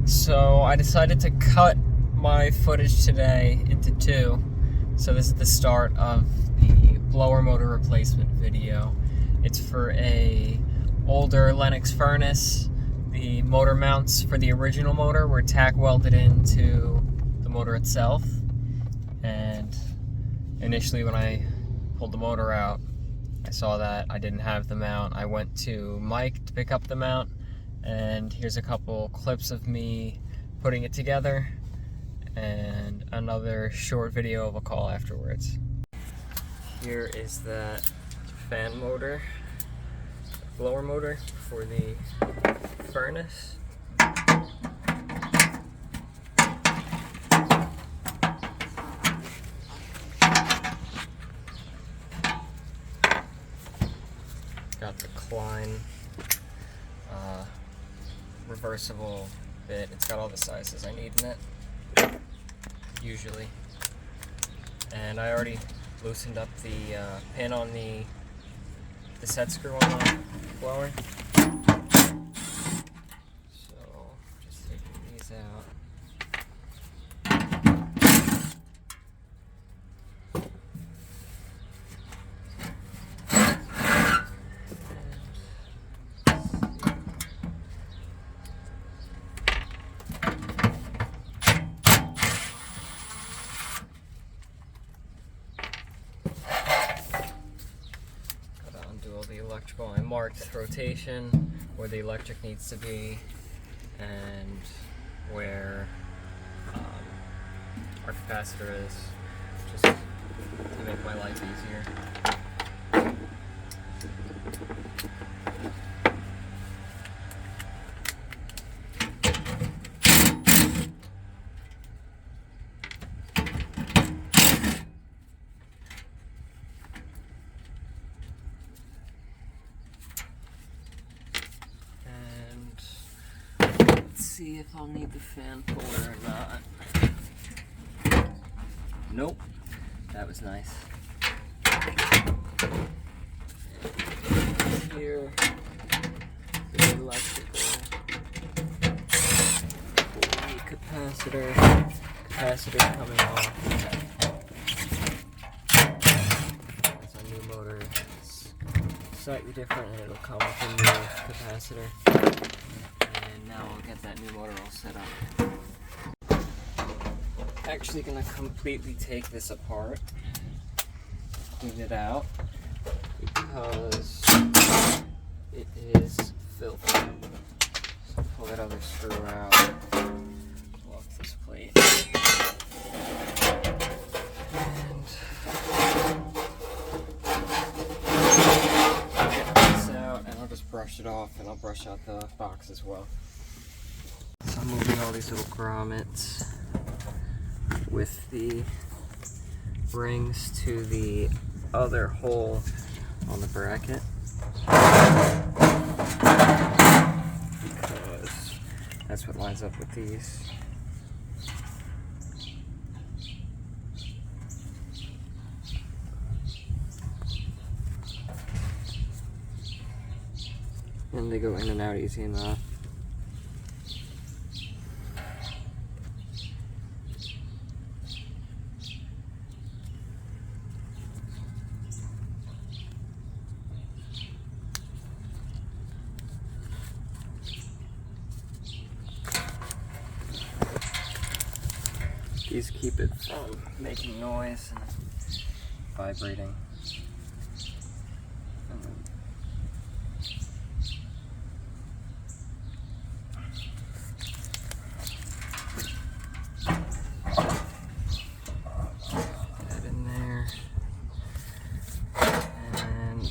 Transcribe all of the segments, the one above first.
So I decided to cut my footage today into two. So this is the start of the blower motor replacement video. It's for a older Lennox furnace. The motor mounts for the original motor were tack welded into the motor itself. And initially when I pulled the motor out, I saw that I didn't have the mount. I went to Mike to pick up the mount, and here's a couple clips of me putting it together and another short video of a call afterwards. Here is that fan motor, blower motor for the furnace. Got the Klein reversible bit. It's got all the sizes I need in it, usually. And I already loosened up the pin on the set screw on the blower. So, just taking these out. The electrical, I marked rotation where the electric needs to be and where our capacitor is, just to make my life easier. See if I'll need the fan puller or not. Nope, that was nice. Here, the electrical, the capacitor coming off. That's a new motor. It's slightly different, and it'll come with a new capacitor. Now I'll get that new motor all set up. Actually gonna completely take this apart, clean it out, because it is filthy. So pull that other screw out, pull off this plate, and get this out, and I'll just brush it off, and I'll brush out the box as well. So I'm moving all these little grommets with the rings to the other hole on the bracket, because that's what lines up with these. And they go in and out easy enough. These keep it from making noise and vibrating. That in there, and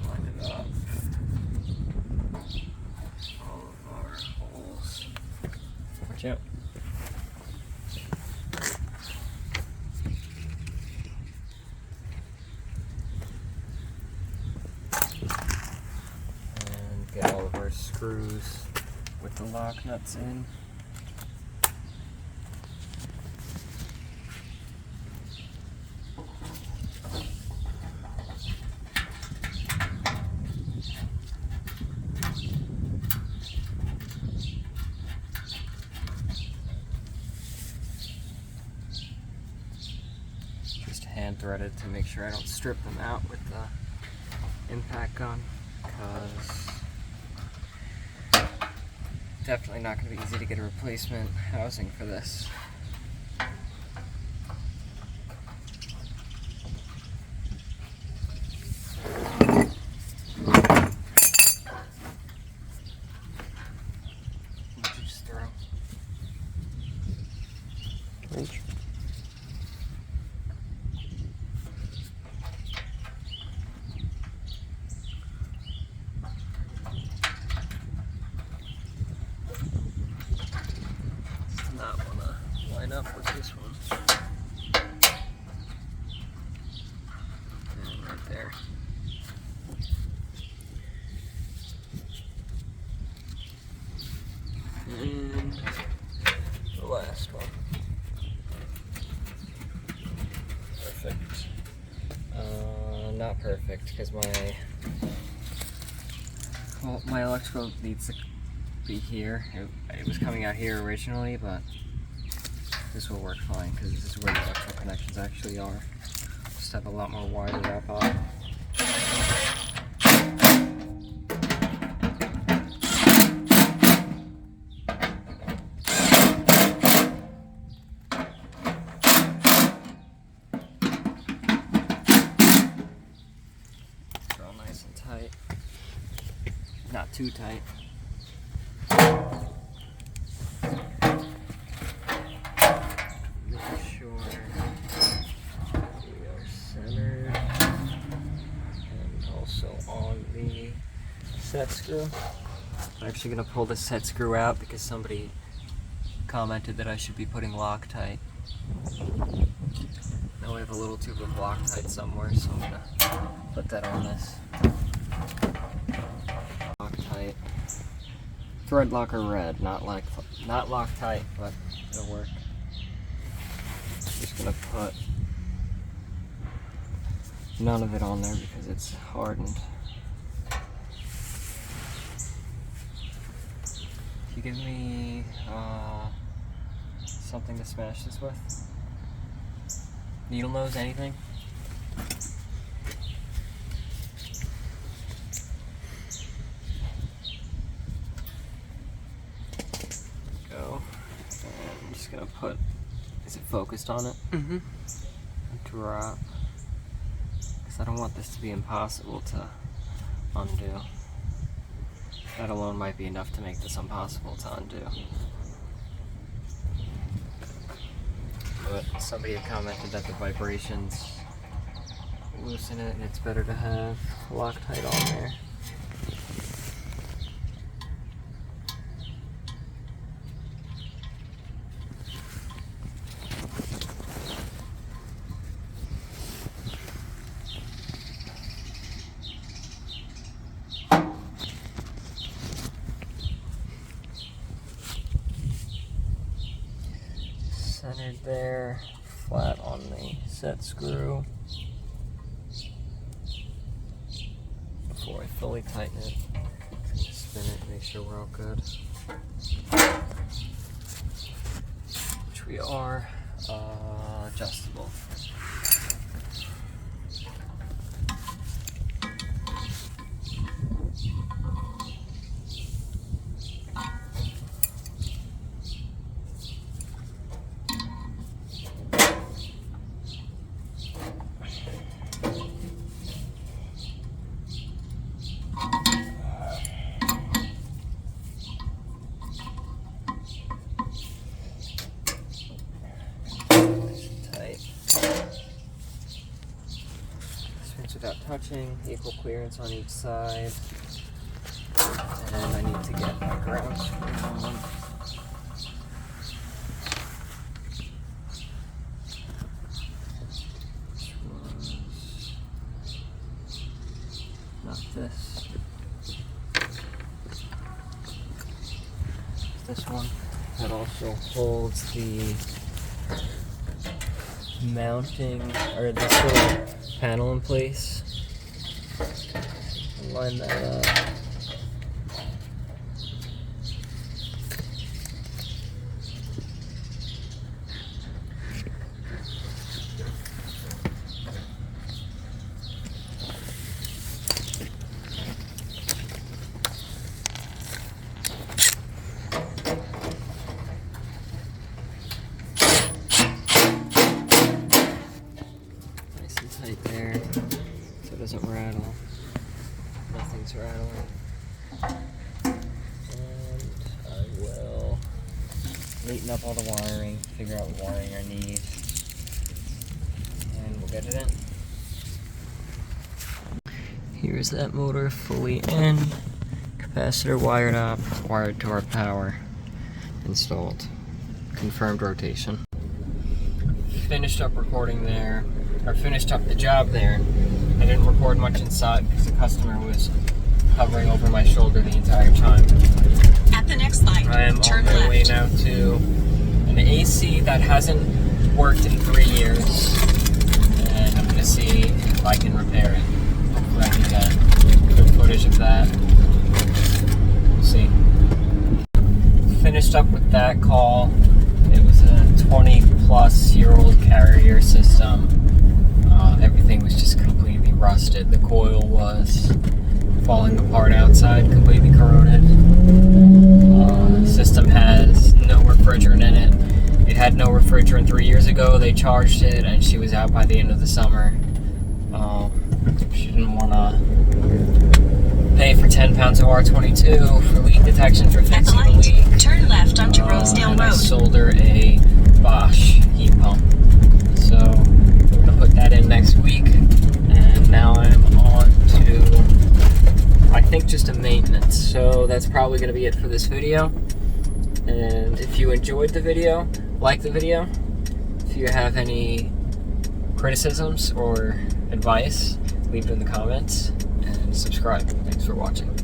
line it up. All of our holes. Watch out. Get all of our screws with the lock nuts in. hand threaded to make sure I don't strip them out with the impact gun, because definitely not going to be easy to get a replacement housing for this. Not want to line up with this one. And right there. And the last one. Perfect. Not perfect, because my electrical needs to be here. It was coming out here originally, but this will work fine because this is where the electrical connections actually are. Just have a lot more wire to wrap up. They're all nice and tight. Not too tight. Set screw. I'm actually going to pull the set screw out because somebody commented that I should be putting Loctite. Now I have a little tube of Loctite somewhere, so I'm going to put that on this. Loctite. Thread locker red, not Loctite, but it'll work. Just going to put none of it on there because it's hardened. Can you give me something to smash this with? Needle nose, anything? Go. And I'm just gonna put, is it focused on it? Mm-hmm. Drop. Because I don't want this to be impossible to undo. That alone might be enough to make this impossible to undo. But somebody had commented that the vibrations loosen it and it's better to have Loctite on there. Centered there, flat on the set screw. Before I fully tighten it, just spin it, make sure we're all good. Which we are. Adjustable. Without touching, equal clearance on each side, and I need to get my ground screw on. Not this. This one that also holds the mounting, or this little panel in place. Line that up. doesn't rattle. Nothing's rattling. And I will neaten up all the wiring, figure out what wiring I need, and we'll get it in. Here's that motor fully in. Capacitor wired up, wired to our power, installed. Confirmed rotation. Finished up recording there, or finished up the job there. I didn't record much inside because the customer was hovering over my shoulder the entire time. At the next light, I am turn on my left. way now to an AC that hasn't worked in 3 years, and I'm gonna see if I can repair it. Hopefully I can get good footage of that. We'll see. Finished up with that call. It was a 20-plus-year-old Carrier system. Everything was just completely rusted. The coil was falling apart outside, completely corroded. System has no refrigerant in it. It had no refrigerant 3 years ago. They charged it, and she was out by the end of the summer. She didn't want to pay for 10 pounds of R22 for leak detection for fixing the leak. Turn left onto Rosedale And I Road. sold her a Bosch heat pump. So I'm gonna put that in next week. And now I'm on to, I think, just a maintenance. So that's probably gonna be it for this video. And if you enjoyed the video, like the video. If you have any criticisms or advice, leave it in the comments and subscribe. Thanks for watching.